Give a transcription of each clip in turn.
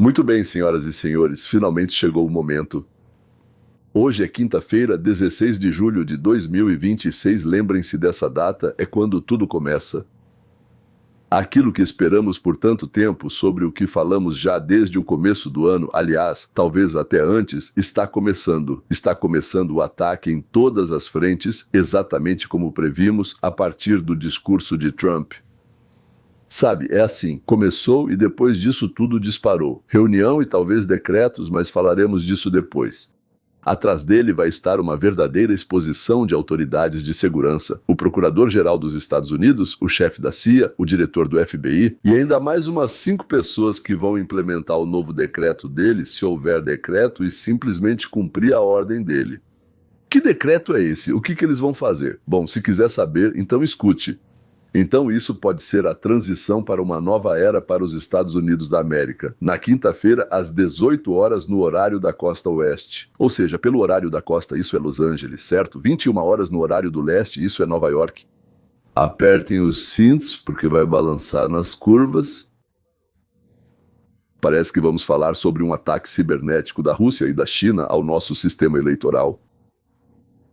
Muito bem, senhoras e senhores, finalmente chegou o momento. Hoje é quinta-feira, 16 de julho de 2026. Lembrem-se dessa data, é quando tudo começa. Aquilo que esperamos por tanto tempo, sobre o que falamos já desde o começo do ano, aliás, talvez até antes, está começando. Está começando o ataque em todas as frentes, exatamente como previmos a partir do discurso de Trump. Sabe, é assim, começou e depois disso tudo disparou. Reunião e talvez decretos, mas falaremos disso depois. Atrás dele vai estar uma verdadeira exposição de autoridades de segurança. O Procurador-Geral dos Estados Unidos, o chefe da CIA, o diretor do FBI e ainda mais umas 5 pessoas que vão implementar o novo decreto dele, se houver decreto, e simplesmente cumprir a ordem dele. Que decreto é esse? O que eles vão fazer? Bom, se quiser saber, então escute. Então isso pode ser a transição para uma nova era para os Estados Unidos da América. Na quinta-feira, às 18 horas, no horário da costa oeste. Ou seja, pelo horário da costa, isso é Los Angeles, certo? 21 horas no horário do leste, isso é Nova York. Apertem os cintos, porque vai balançar nas curvas. Parece que vamos falar sobre um ataque cibernético da Rússia e da China ao nosso sistema eleitoral.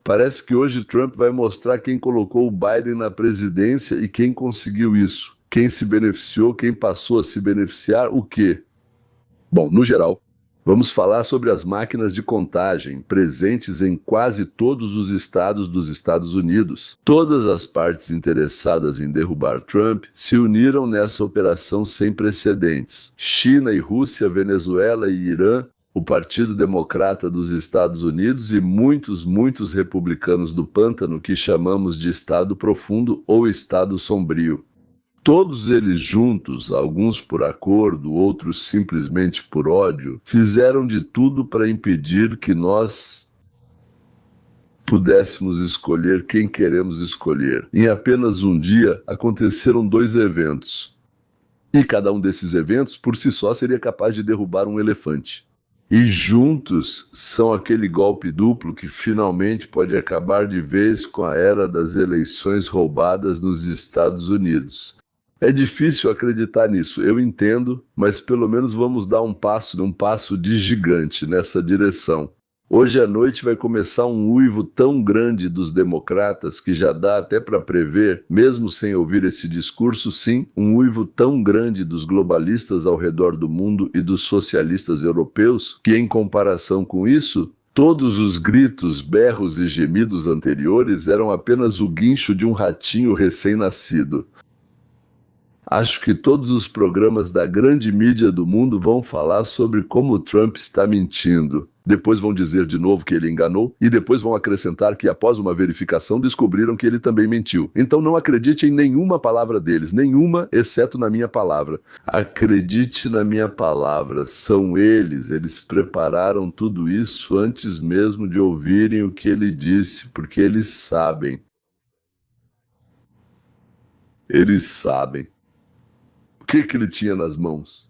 Parece que hoje Trump vai mostrar quem colocou o Biden na presidência e quem conseguiu isso. Quem se beneficiou, quem passou a se beneficiar, o quê? Bom, no geral, vamos falar sobre as máquinas de contagem presentes em quase todos os estados dos Estados Unidos. Todas as partes interessadas em derrubar Trump se uniram nessa operação sem precedentes. China e Rússia, Venezuela e Irã, o Partido Democrata dos Estados Unidos e muitos republicanos do pântano que chamamos de Estado Profundo ou Estado Sombrio. Todos eles juntos, alguns por acordo, outros simplesmente por ódio, fizeram de tudo para impedir que nós pudéssemos escolher quem queremos escolher. Em apenas um dia, aconteceram 2 eventos. E cada um desses eventos, por si só, seria capaz de derrubar um elefante. E juntos são aquele golpe duplo que finalmente pode acabar de vez com a era das eleições roubadas nos Estados Unidos. É difícil acreditar nisso, eu entendo, mas pelo menos vamos dar um passo de gigante nessa direção. Hoje à noite vai começar um uivo tão grande dos democratas que já dá até para prever, mesmo sem ouvir esse discurso, sim, um uivo tão grande dos globalistas ao redor do mundo e dos socialistas europeus, que em comparação com isso, todos os gritos, berros e gemidos anteriores eram apenas o guincho de um ratinho recém-nascido. Acho que todos os programas da grande mídia do mundo vão falar sobre como Trump está mentindo. Depois vão dizer de novo que ele enganou e depois vão acrescentar que após uma verificação descobriram que ele também mentiu. Então não acredite em nenhuma palavra deles, nenhuma exceto na minha palavra. Acredite na minha palavra, são eles prepararam tudo isso antes mesmo de ouvirem o que ele disse, porque eles sabem. Eles sabem. O que ele tinha nas mãos?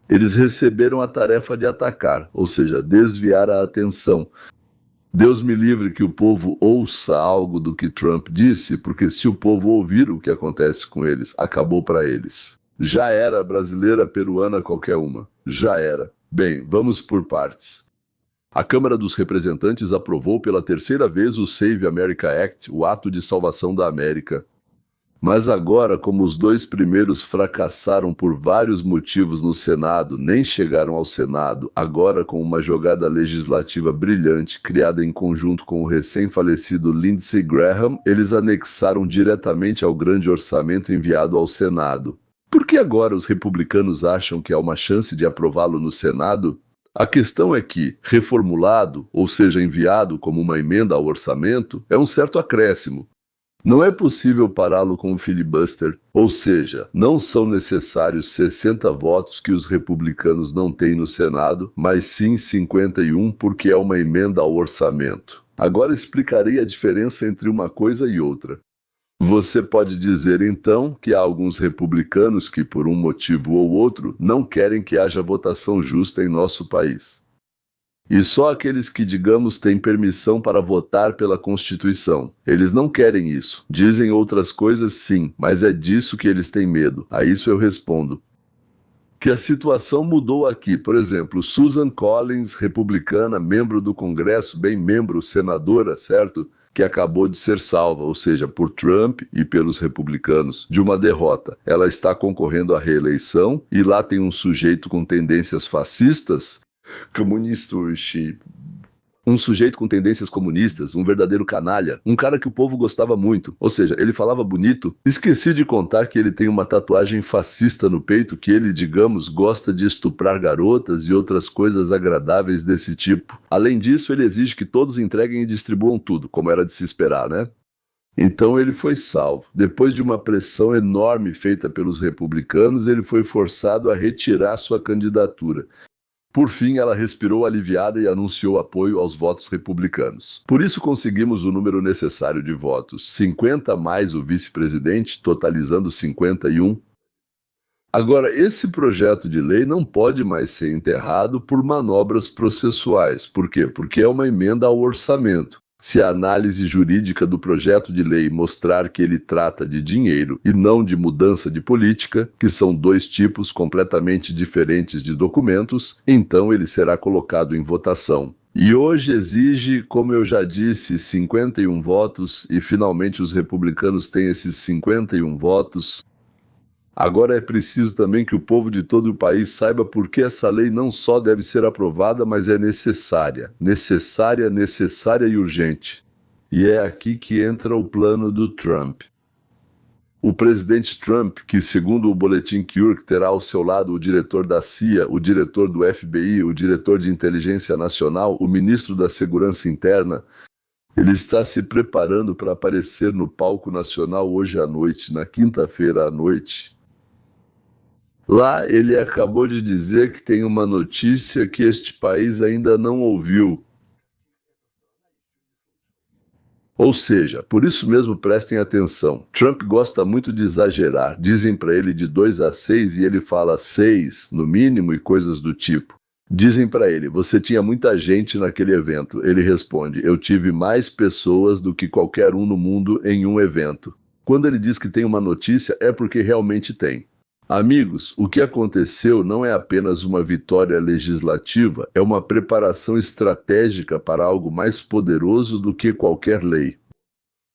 Eles receberam a tarefa de atacar, ou seja, desviar a atenção. Deus me livre que o povo ouça algo do que Trump disse, porque se o povo ouvir o que acontece com eles, acabou para eles. Já era brasileira, peruana, qualquer uma. Já era. Bem, vamos por partes. A Câmara dos Representantes aprovou pela 3ª vez o Save America Act, o Ato de Salvação da América. Mas agora, como os 2 primeiros fracassaram por vários motivos no Senado, nem chegaram ao Senado, agora com uma jogada legislativa brilhante, criada em conjunto com o recém-falecido Lindsey Graham, eles anexaram diretamente ao grande orçamento enviado ao Senado. Por que agora os republicanos acham que há uma chance de aprová-lo no Senado? A questão é que, reformulado, ou seja, enviado como uma emenda ao orçamento, é um certo acréscimo. Não é possível pará-lo com um filibuster, ou seja, não são necessários 60 votos que os republicanos não têm no Senado, mas sim 51 porque é uma emenda ao orçamento. Agora explicarei a diferença entre uma coisa e outra. Você pode dizer então que há alguns republicanos que, por um motivo ou outro, não querem que haja votação justa em nosso país. E só aqueles que, digamos, têm permissão para votar pela Constituição. Eles não querem isso. Dizem outras coisas, sim, mas é disso que eles têm medo. A isso eu respondo. que a situação mudou aqui. Por exemplo, Susan Collins, republicana, membro do Congresso, bem membro, senadora, certo? Que acabou de ser salva, ou seja, por Trump e pelos republicanos, de uma derrota. Ela está concorrendo à reeleição e lá tem um sujeito com tendências fascistas, comunistas, um sujeito com tendências comunistas, um verdadeiro canalha, um cara que o povo gostava muito. Ou seja, ele falava bonito. Esqueci de contar que ele tem uma tatuagem fascista no peito, que ele, digamos, gosta de estuprar garotas e outras coisas agradáveis desse tipo. Além disso, ele exige que todos entreguem e distribuam tudo, como era de se esperar, né? Então ele foi salvo. Depois de uma pressão enorme feita pelos republicanos, ele foi forçado a retirar sua candidatura. Por fim, ela respirou aliviada e anunciou apoio aos votos republicanos. Por isso conseguimos o número necessário de votos, 50 mais o vice-presidente, totalizando 51. Agora, esse projeto de lei não pode mais ser enterrado por manobras processuais. Por quê? Porque é uma emenda ao orçamento. Se a análise jurídica do projeto de lei mostrar que ele trata de dinheiro e não de mudança de política, que são dois tipos completamente diferentes de documentos, então ele será colocado em votação. E hoje exige, como eu já disse, 51 votos, e finalmente os republicanos têm esses 51 votos. Agora é preciso também que o povo de todo o país saiba por que essa lei não só deve ser aprovada, mas é necessária. Necessária, necessária e urgente. E é aqui que entra o plano do Trump. O presidente Trump, que segundo o boletim Keark terá ao seu lado o diretor da CIA, o diretor do FBI, o diretor de inteligência nacional, o ministro da Segurança Interna, ele está se preparando para aparecer no palco nacional hoje à noite, na quinta-feira à noite. Lá ele acabou de dizer que tem uma notícia que este país ainda não ouviu. Ou seja, por isso mesmo prestem atenção. Trump gosta muito de exagerar. Dizem para ele de 2 a 6 e ele fala 6, no mínimo, e coisas do tipo. Dizem para ele, você tinha muita gente naquele evento. Ele responde, eu tive mais pessoas do que qualquer um no mundo em um evento. Quando ele diz que tem uma notícia, é porque realmente tem. Amigos, o que aconteceu não é apenas uma vitória legislativa, é uma preparação estratégica para algo mais poderoso do que qualquer lei.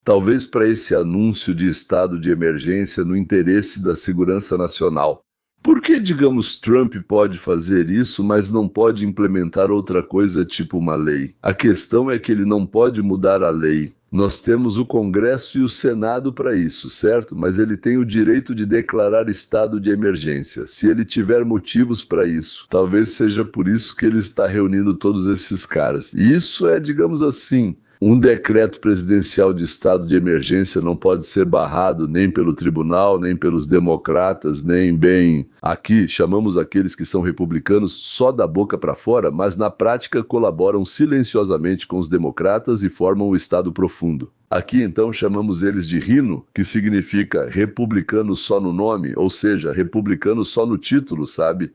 Talvez para esse anúncio de estado de emergência no interesse da segurança nacional. Por que, digamos, Trump pode fazer isso, mas não pode implementar outra coisa tipo uma lei? A questão é que ele não pode mudar a lei. Nós temos o Congresso e o Senado para isso, certo? Mas ele tem o direito de declarar estado de emergência, se ele tiver motivos para isso. Talvez seja por isso que ele está reunindo todos esses caras. E isso é, digamos assim, um decreto presidencial de estado de emergência não pode ser barrado nem pelo tribunal, nem pelos democratas, nem bem... Aqui chamamos aqueles que são republicanos só da boca para fora, mas na prática colaboram silenciosamente com os democratas e formam o estado profundo. Aqui então chamamos eles de RINO, que significa republicano só no nome, ou seja, republicano só no título, sabe?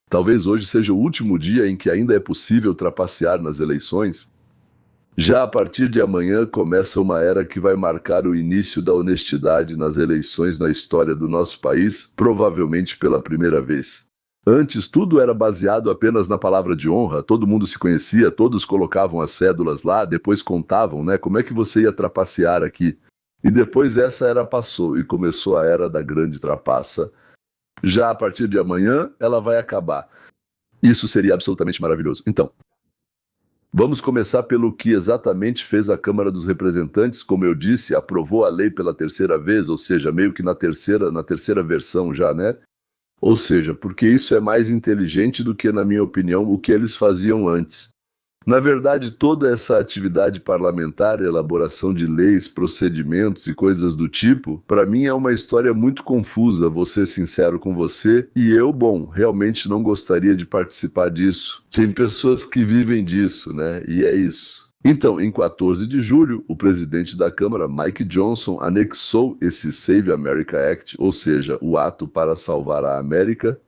Talvez hoje seja o último dia em que ainda é possível trapacear nas eleições. Já a partir de amanhã começa uma era que vai marcar o início da honestidade nas eleições na história do nosso país, provavelmente pela primeira vez. Antes tudo era baseado apenas na palavra de honra, todo mundo se conhecia, todos colocavam as cédulas lá, depois contavam, né? Como é que você ia trapacear aqui? E depois essa era passou e começou a era da grande trapaça. Já a partir de amanhã ela vai acabar. Isso seria absolutamente maravilhoso. Então, vamos começar pelo que exatamente fez a Câmara dos Representantes. Como eu disse, aprovou a lei pela terceira vez, ou seja, meio que na terceira versão já, né? Ou seja, porque isso é mais inteligente do que, na minha opinião, o que eles faziam antes. Na verdade, toda essa atividade parlamentar, elaboração de leis, procedimentos e coisas do tipo, para mim é uma história muito confusa, vou ser sincero com você, e eu, realmente não gostaria de participar disso. Tem pessoas que vivem disso, né? E é isso. Então, em 14 de julho, o presidente da Câmara, Mike Johnson, anexou esse Save America Act, ou seja, o ato para salvar a América,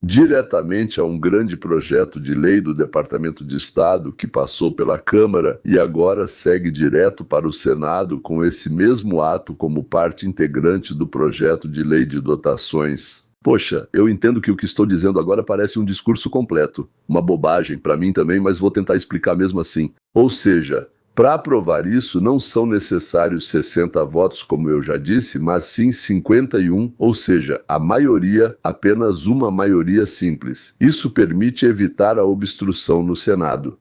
diretamente a um grande projeto de lei do Departamento de Estado que passou pela Câmara e agora segue direto para o Senado com esse mesmo ato como parte integrante do projeto de lei de dotações. Poxa, eu entendo que o que estou dizendo agora parece um discurso completo. Uma bobagem para mim também, mas vou tentar explicar mesmo assim. Ou seja, para aprovar isso não são necessários 60 votos, como eu já disse, mas sim 51, ou seja, a maioria, apenas uma maioria simples. Isso permite evitar a obstrução no Senado.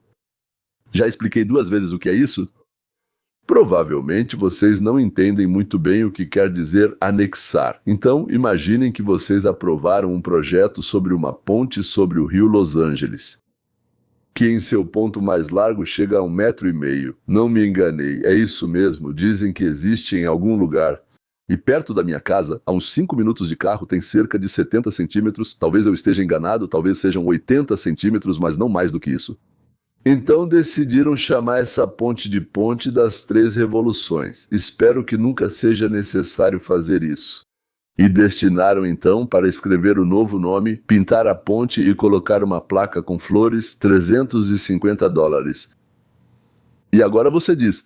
Já expliquei 2 vezes o que é isso? Provavelmente vocês não entendem muito bem o que quer dizer anexar. Então, imaginem que vocês aprovaram um projeto sobre uma ponte sobre o rio Los Angeles, que em seu ponto mais largo chega a 1,5 metro. Não me enganei, é isso mesmo, dizem que existe em algum lugar. E perto da minha casa, a uns 5 minutos de carro, tem cerca de 70 centímetros, talvez eu esteja enganado, talvez sejam 80 centímetros, mas não mais do que isso. Então decidiram chamar essa ponte de Ponte das Três Revoluções. Espero que nunca seja necessário fazer isso. E destinaram então, para escrever o novo nome, pintar a ponte e colocar uma placa com flores, $350. E agora você diz: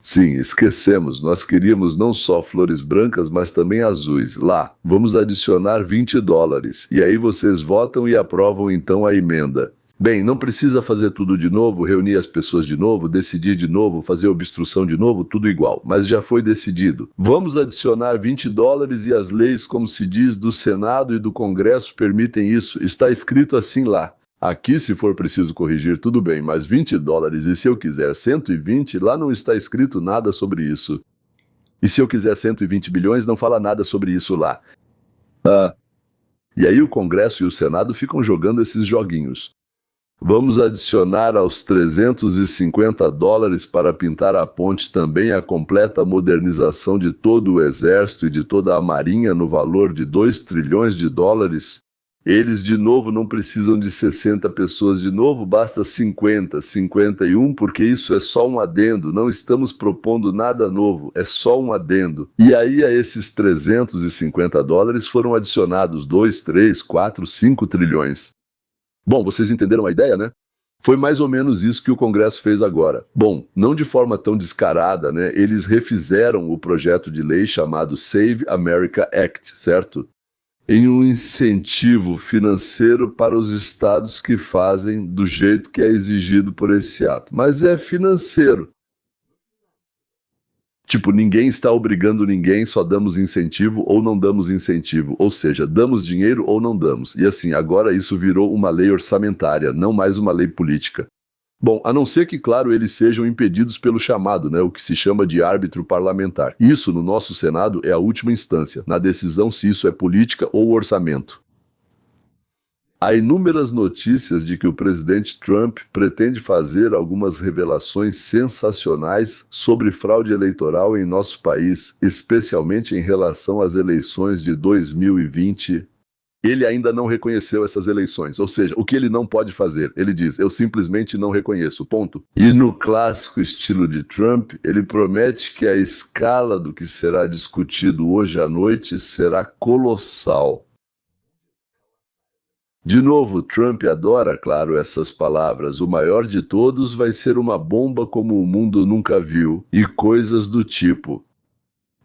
sim, esquecemos, nós queríamos não só flores brancas, mas também azuis. Lá, vamos adicionar $20. E aí vocês votam e aprovam então a emenda. Bem, não precisa fazer tudo de novo, reunir as pessoas de novo, decidir de novo, fazer obstrução de novo, tudo igual. Mas já foi decidido. Vamos adicionar $20 e as leis, como se diz, do Senado e do Congresso permitem isso. Está escrito assim lá. Aqui, se for preciso corrigir, tudo bem, mas $20 e se eu quiser 120, lá não está escrito nada sobre isso. E se eu quiser 120 bilhões, não fala nada sobre isso lá. E aí o Congresso e o Senado ficam jogando esses joguinhos. Vamos adicionar aos $350 para pintar a ponte também a completa modernização de todo o exército e de toda a marinha no valor de $2 trilhões. Eles de novo não precisam de 60 pessoas de novo, basta 50, 51, porque isso é só um adendo, não estamos propondo nada novo, é só um adendo. E aí a esses $350 foram adicionados 2, 3, 4, 5 trilhões. Bom, vocês entenderam a ideia, né? Foi mais ou menos isso que o Congresso fez agora. Bom, não de forma tão descarada, né? Eles refizeram o projeto de lei chamado Save America Act, certo? Em um incentivo financeiro para os estados que fazem do jeito que é exigido por esse ato. Mas é financeiro. Tipo, ninguém está obrigando ninguém, só damos incentivo ou não damos incentivo. Ou seja, damos dinheiro ou não damos. E assim, agora isso virou uma lei orçamentária, não mais uma lei política. Bom, a não ser que, claro, eles sejam impedidos pelo chamado, né, o que se chama de árbitro parlamentar. Isso, no nosso Senado, é a última instância, na decisão se isso é política ou orçamento. Há inúmeras notícias de que o presidente Trump pretende fazer algumas revelações sensacionais sobre fraude eleitoral em nosso país, especialmente em relação às eleições de 2020. Ele ainda não reconheceu essas eleições, ou seja, o que ele não pode fazer? Ele diz: eu simplesmente não reconheço, ponto. E no clássico estilo de Trump, ele promete que a escala do que será discutido hoje à noite será colossal. De novo, Trump adora, claro, essas palavras. O maior de todos vai ser uma bomba como o mundo nunca viu, e coisas do tipo.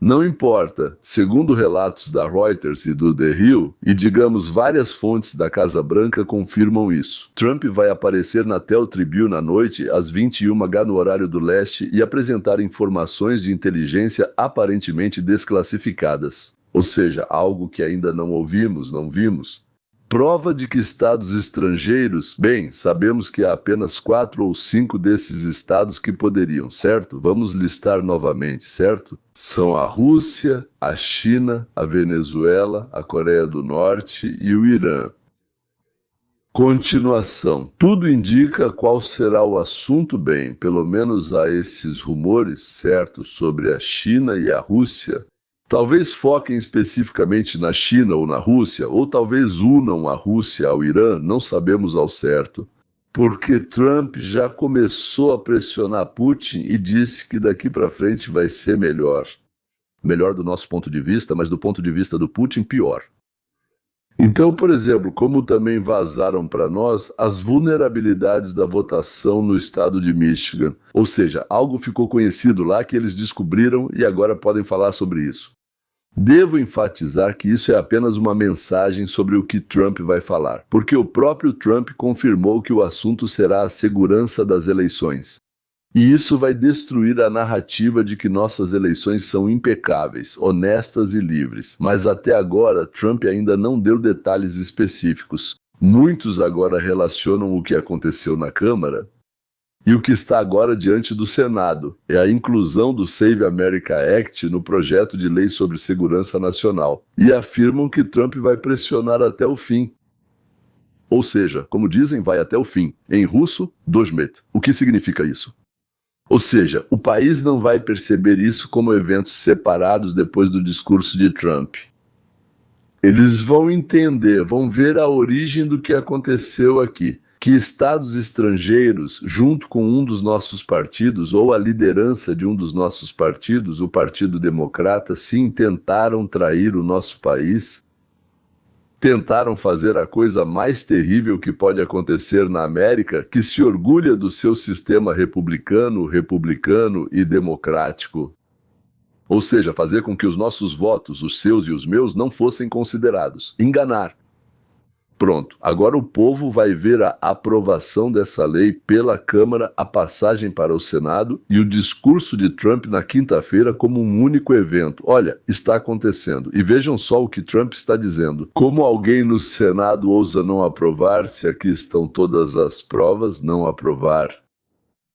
Não importa, segundo relatos da Reuters e do The Hill, e digamos várias fontes da Casa Branca confirmam isso. Trump vai aparecer na Tel Tribune à noite, às 21h no horário do leste, e apresentar informações de inteligência aparentemente desclassificadas. Ou seja, algo que ainda não ouvimos, não vimos. Prova de que estados estrangeiros, bem, sabemos que há apenas 4 ou 5 desses estados que poderiam, certo? Vamos listar novamente, certo? São a Rússia, a China, a Venezuela, a Coreia do Norte e o Irã. Continuação. Tudo indica qual será o assunto, bem, pelo menos há esses rumores, certo, sobre a China e a Rússia. Talvez foquem especificamente na China ou na Rússia, ou talvez unam a Rússia ao Irã, não sabemos ao certo. Porque Trump já começou a pressionar Putin e disse que daqui para frente vai ser melhor. Melhor do nosso ponto de vista, mas do ponto de vista do Putin, pior. Então, por exemplo, como também vazaram para nós as vulnerabilidades da votação no estado de Michigan. Ou seja, algo ficou conhecido lá que eles descobriram e agora podem falar sobre isso. Devo enfatizar que isso é apenas uma mensagem sobre o que Trump vai falar, porque o próprio Trump confirmou que o assunto será a segurança das eleições. E isso vai destruir a narrativa de que nossas eleições são impecáveis, honestas e livres. Mas até agora, Trump ainda não deu detalhes específicos. Muitos agora relacionam o que aconteceu na Câmara e o que está agora diante do Senado é a inclusão do Save America Act no projeto de lei sobre segurança nacional. E afirmam que Trump vai pressionar até o fim. Ou seja, como dizem, vai até o fim. Em russo, dojmet. O que significa isso? Ou seja, o país não vai perceber isso como eventos separados depois do discurso de Trump. Eles vão entender, vão ver a origem do que aconteceu aqui. Que estados estrangeiros, junto com um dos nossos partidos, ou a liderança de um dos nossos partidos, o Partido Democrata, sim, tentaram trair o nosso país, tentaram fazer a coisa mais terrível que pode acontecer na América, que se orgulha do seu sistema republicano e democrático. Ou seja, fazer com que os nossos votos, os seus e os meus, não fossem considerados. Enganar. Pronto, agora o povo vai ver a aprovação dessa lei pela Câmara, a passagem para o Senado e o discurso de Trump na quinta-feira como um único evento. Olha, está acontecendo. E vejam só o que Trump está dizendo. Como alguém no Senado ousa não aprovar, se aqui estão todas as provas, não aprovar?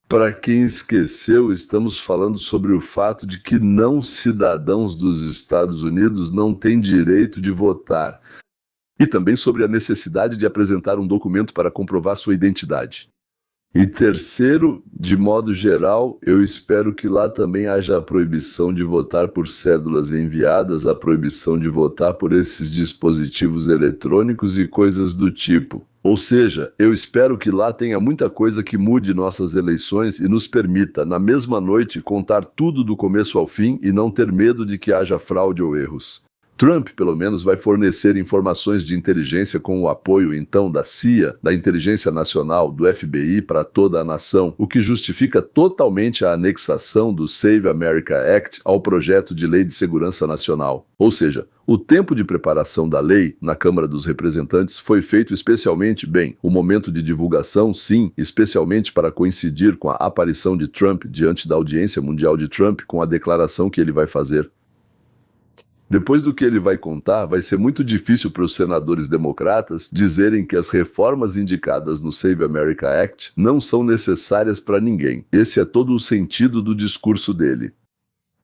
Para quem esqueceu, estamos falando sobre o fato de que não cidadãos dos Estados Unidos não têm direito de votar. E também sobre a necessidade de apresentar um documento para comprovar sua identidade. E terceiro, de modo geral, eu espero que lá também haja a proibição de votar por cédulas enviadas, a proibição de votar por esses dispositivos eletrônicos e coisas do tipo. Ou seja, eu espero que lá tenha muita coisa que mude nossas eleições e nos permita, na mesma noite, contar tudo do começo ao fim e não ter medo de que haja fraude ou erros. Trump, pelo menos, vai fornecer informações de inteligência com o apoio, então, da CIA, da Inteligência Nacional, do FBI para toda a nação, o que justifica totalmente a anexação do Save America Act ao projeto de lei de segurança nacional. Ou seja, o tempo de preparação da lei na Câmara dos Representantes foi feito especialmente bem. O momento de divulgação, sim, especialmente para coincidir com a aparição de Trump diante da audiência mundial de Trump com a declaração que ele vai fazer. Depois do que ele vai contar, vai ser muito difícil para os senadores democratas dizerem que as reformas indicadas no Save America Act não são necessárias para ninguém. Esse é todo o sentido do discurso dele.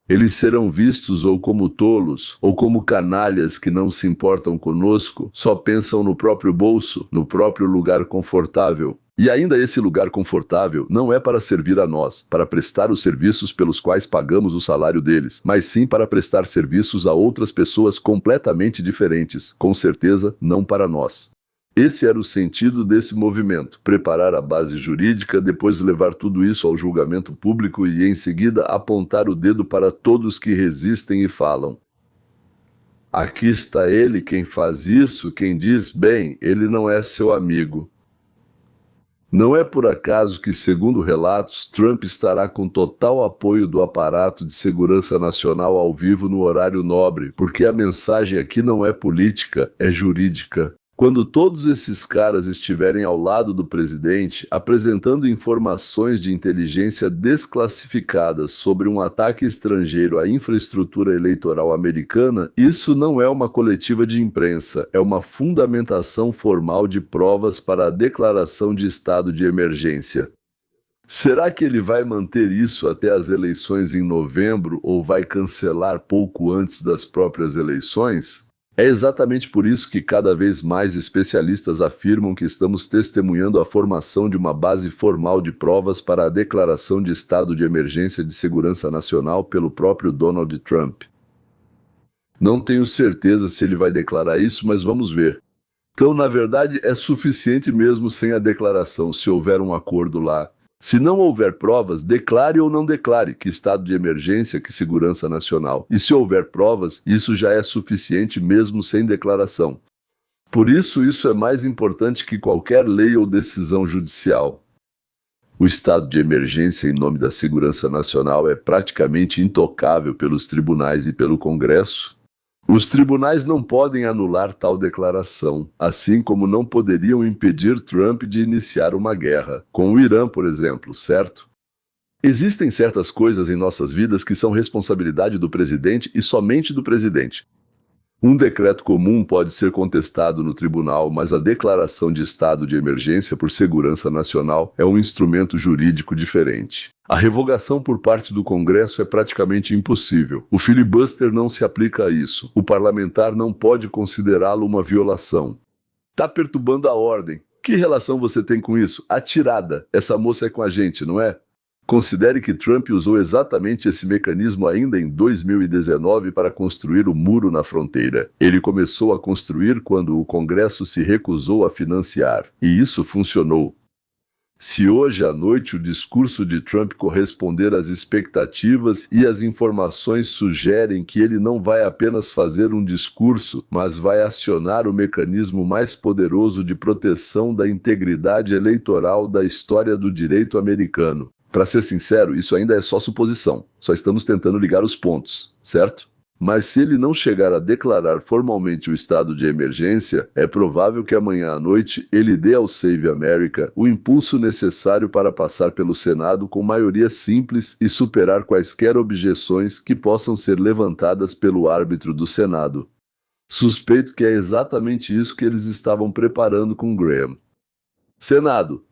Eles serão vistos ou como tolos, ou como canalhas que não se importam conosco, só pensam no próprio bolso, no próprio lugar confortável. E ainda esse lugar confortável não é para servir a nós, para prestar os serviços pelos quais pagamos o salário deles, mas sim para prestar serviços a outras pessoas completamente diferentes, com certeza não para nós. Esse era o sentido desse movimento, preparar a base jurídica, depois levar tudo isso ao julgamento público e em seguida apontar o dedo para todos que resistem e falam: aqui está ele, quem faz isso, quem diz, bem, ele não é seu amigo. Não é por acaso que, segundo relatos, Trump estará com total apoio do aparato de segurança nacional ao vivo no horário nobre, porque a mensagem aqui não é política, é jurídica. Quando todos esses caras estiverem ao lado do presidente, apresentando informações de inteligência desclassificadas sobre um ataque estrangeiro à infraestrutura eleitoral americana, isso não é uma coletiva de imprensa, é uma fundamentação formal de provas para a declaração de estado de emergência. Será que ele vai manter isso até as eleições em novembro ou vai cancelar pouco antes das próprias eleições? É exatamente por isso que cada vez mais especialistas afirmam que estamos testemunhando a formação de uma base formal de provas para a declaração de estado de emergência de segurança nacional pelo próprio Donald Trump. Não tenho certeza se ele vai declarar isso, mas vamos ver. Então, na verdade, é suficiente mesmo sem a declaração, se houver um acordo lá. Se não houver provas, declare ou não declare que estado de emergência, que segurança nacional. E se houver provas, isso já é suficiente mesmo sem declaração. Por isso é mais importante que qualquer lei ou decisão judicial. O estado de emergência em nome da segurança nacional é praticamente intocável pelos tribunais e pelo Congresso. Os tribunais não podem anular tal declaração, assim como não poderiam impedir Trump de iniciar uma guerra, com o Irã, por exemplo, certo? Existem certas coisas em nossas vidas que são responsabilidade do presidente e somente do presidente. Um decreto comum pode ser contestado no tribunal, mas a declaração de estado de emergência por segurança nacional é um instrumento jurídico diferente. A revogação por parte do Congresso é praticamente impossível. O filibuster não se aplica a isso. O parlamentar não pode considerá-lo uma violação. Tá perturbando a ordem. Que relação você tem com isso? Atirada. Essa moça é com a gente, não é? Considere que Trump usou exatamente esse mecanismo ainda em 2019 para construir o muro na fronteira. Ele começou a construir quando o Congresso se recusou a financiar, e isso funcionou. Se hoje à noite o discurso de Trump corresponder às expectativas e as informações sugerem que ele não vai apenas fazer um discurso, mas vai acionar o mecanismo mais poderoso de proteção da integridade eleitoral da história do direito americano. Para ser sincero, isso ainda é só suposição. Só estamos tentando ligar os pontos, certo? Mas se ele não chegar a declarar formalmente o estado de emergência, é provável que amanhã à noite ele dê ao Save America o impulso necessário para passar pelo Senado com maioria simples e superar quaisquer objeções que possam ser levantadas pelo árbitro do Senado. Suspeito que é exatamente isso que eles estavam preparando com Graham. Senado,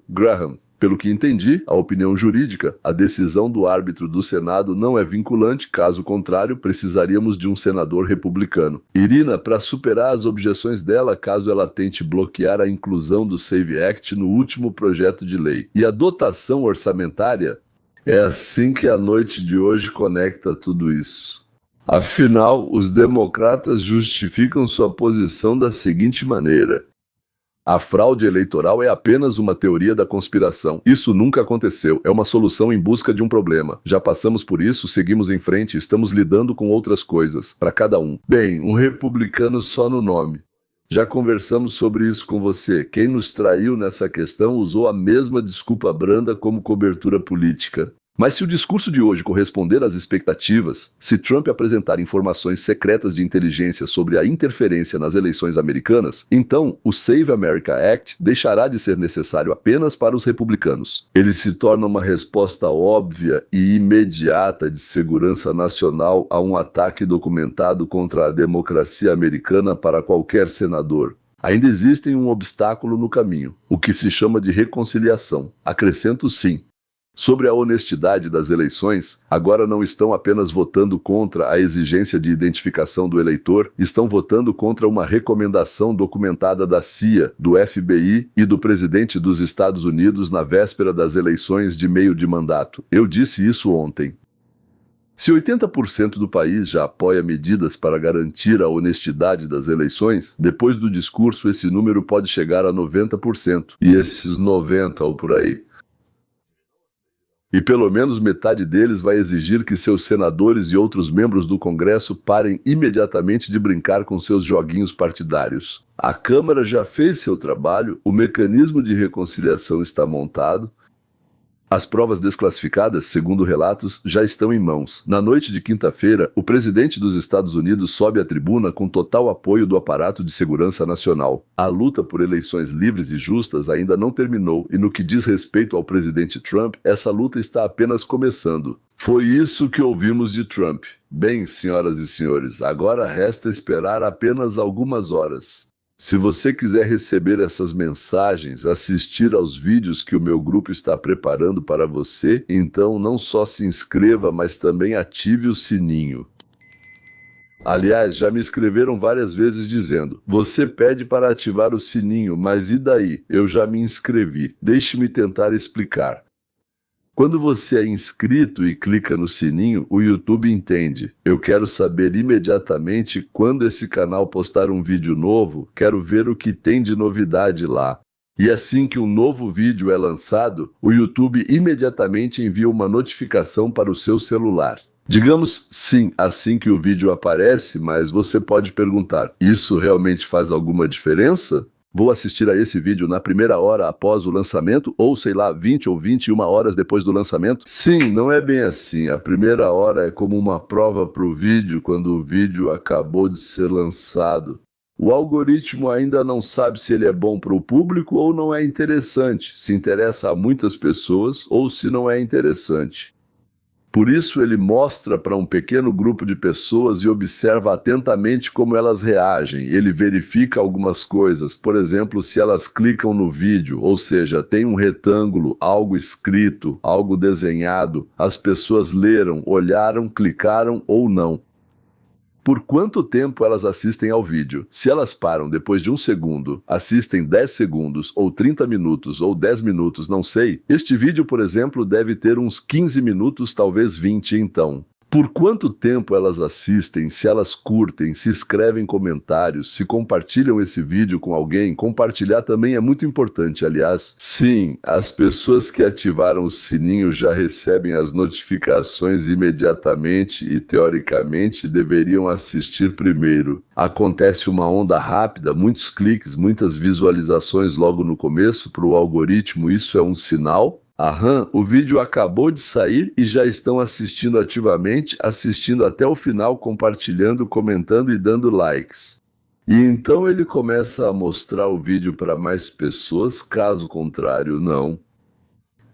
Graham. Pelo que entendi, a opinião jurídica, a decisão do árbitro do Senado não é vinculante, caso contrário, precisaríamos de um senador republicano. Irina, para superar as objeções dela, caso ela tente bloquear a inclusão do SAVE Act no último projeto de lei. E a dotação orçamentária? É assim que a noite de hoje conecta tudo isso. Afinal, os democratas justificam sua posição da seguinte maneira: a fraude eleitoral é apenas uma teoria da conspiração. Isso nunca aconteceu. É uma solução em busca de um problema. Já passamos por isso, seguimos em frente, estamos lidando com outras coisas, para cada um. Bem, um republicano só no nome. Já conversamos sobre isso com você. Quem nos traiu nessa questão usou a mesma desculpa branda como cobertura política. Mas se o discurso de hoje corresponder às expectativas, se Trump apresentar informações secretas de inteligência sobre a interferência nas eleições americanas, então o Save America Act deixará de ser necessário apenas para os republicanos. Ele se torna uma resposta óbvia e imediata de segurança nacional a um ataque documentado contra a democracia americana para qualquer senador. Ainda existe um obstáculo no caminho, o que se chama de reconciliação. Acrescento sim. Sobre a honestidade das eleições, agora não estão apenas votando contra a exigência de identificação do eleitor, estão votando contra uma recomendação documentada da CIA, do FBI e do presidente dos Estados Unidos na véspera das eleições de meio de mandato. Eu disse isso ontem. Se 80% do país já apoia medidas para garantir a honestidade das eleições, depois do discurso esse número pode chegar a 90%, e esses 90% ou por aí. E pelo menos metade deles vai exigir que seus senadores e outros membros do Congresso parem imediatamente de brincar com seus joguinhos partidários. A Câmara já fez seu trabalho, o mecanismo de reconciliação está montado. As provas desclassificadas, segundo relatos, já estão em mãos. Na noite de quinta-feira, o presidente dos Estados Unidos sobe à tribuna com total apoio do aparato de segurança nacional. A luta por eleições livres e justas ainda não terminou, e no que diz respeito ao presidente Trump, essa luta está apenas começando. Foi isso que ouvimos de Trump. Bem, senhoras e senhores, agora resta esperar apenas algumas horas. Se você quiser receber essas mensagens, assistir aos vídeos que o meu grupo está preparando para você, então não só se inscreva, mas também ative o sininho. Aliás, já me escreveram várias vezes dizendo: você pede para ativar o sininho, mas e daí? Eu já me inscrevi. Deixe-me tentar explicar. Quando você é inscrito e clica no sininho, o YouTube entende. Eu quero saber imediatamente quando esse canal postar um vídeo novo, quero ver o que tem de novidade lá. E assim que um novo vídeo é lançado, o YouTube imediatamente envia uma notificação para o seu celular. Digamos sim, assim que o vídeo aparece, mas você pode perguntar: isso realmente faz alguma diferença? Vou assistir a esse vídeo na primeira hora após o lançamento, ou sei lá, 20 ou 21 horas depois do lançamento? Sim, não é bem assim. A primeira hora é como uma prova para o vídeo quando o vídeo acabou de ser lançado. O algoritmo ainda não sabe se ele é bom para o público ou não é interessante, se interessa a muitas pessoas ou se não é interessante. Por isso ele mostra para um pequeno grupo de pessoas e observa atentamente como elas reagem. Ele verifica algumas coisas, por exemplo, se elas clicam no vídeo, ou seja, tem um retângulo, algo escrito, algo desenhado, as pessoas leram, olharam, clicaram ou não. Por quanto tempo elas assistem ao vídeo? Se elas param depois de 1 segundo, assistem 10 segundos, ou 30 minutos, ou 10 minutos, não sei. Este vídeo, por exemplo, deve ter uns 15 minutos, talvez 20 então. Por quanto tempo elas assistem, se elas curtem, se escrevem comentários, se compartilham esse vídeo com alguém? Compartilhar também é muito importante, aliás. Sim, as pessoas que ativaram o sininho já recebem as notificações imediatamente e, teoricamente, deveriam assistir primeiro. Acontece uma onda rápida, muitos cliques, muitas visualizações logo no começo. Para o algoritmo, isso é um sinal. Aham, o vídeo acabou de sair e já estão assistindo ativamente, assistindo até o final, compartilhando, comentando e dando likes. E então ele começa a mostrar o vídeo para mais pessoas, caso contrário, não.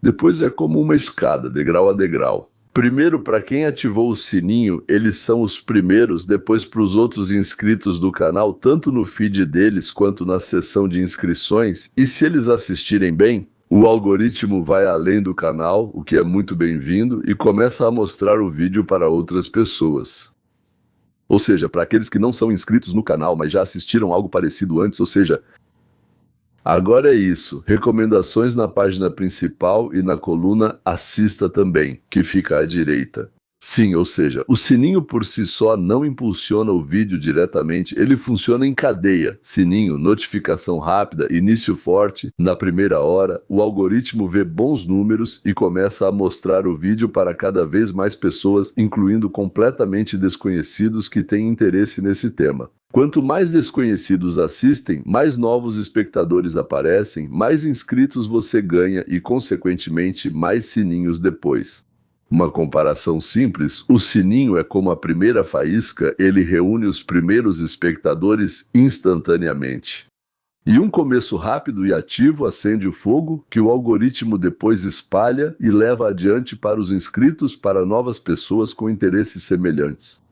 Depois é como uma escada, degrau a degrau. Primeiro, para quem ativou o sininho, eles são os primeiros, depois para os outros inscritos do canal, tanto no feed deles quanto na seção de inscrições, e se eles assistirem bem, o algoritmo vai além do canal, o que é muito bem-vindo, e começa a mostrar o vídeo para outras pessoas. Ou seja, para aqueles que não são inscritos no canal, mas já assistiram algo parecido antes, ou seja, agora é isso. Recomendações na página principal e na coluna Assista Também, que fica à direita. Sim, ou seja, o sininho por si só não impulsiona o vídeo diretamente, ele funciona em cadeia. Sininho, notificação rápida, início forte, na primeira hora, o algoritmo vê bons números e começa a mostrar o vídeo para cada vez mais pessoas, incluindo completamente desconhecidos que têm interesse nesse tema. Quanto mais desconhecidos assistem, mais novos espectadores aparecem, mais inscritos você ganha e, consequentemente, mais sininhos depois. Uma comparação simples, o sininho é como a primeira faísca, ele reúne os primeiros espectadores instantaneamente. E um começo rápido e ativo acende o fogo, que o algoritmo depois espalha e leva adiante para os inscritos, para novas pessoas com interesses semelhantes.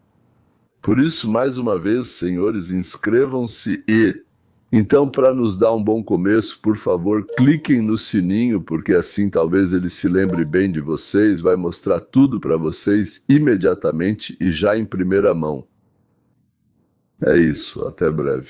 Por isso, mais uma vez, senhores, inscrevam-se e... Então, para nos dar um bom começo, por favor, cliquem no sininho, porque assim talvez ele se lembre bem de vocês, vai mostrar tudo para vocês imediatamente e já em primeira mão. É isso, até breve.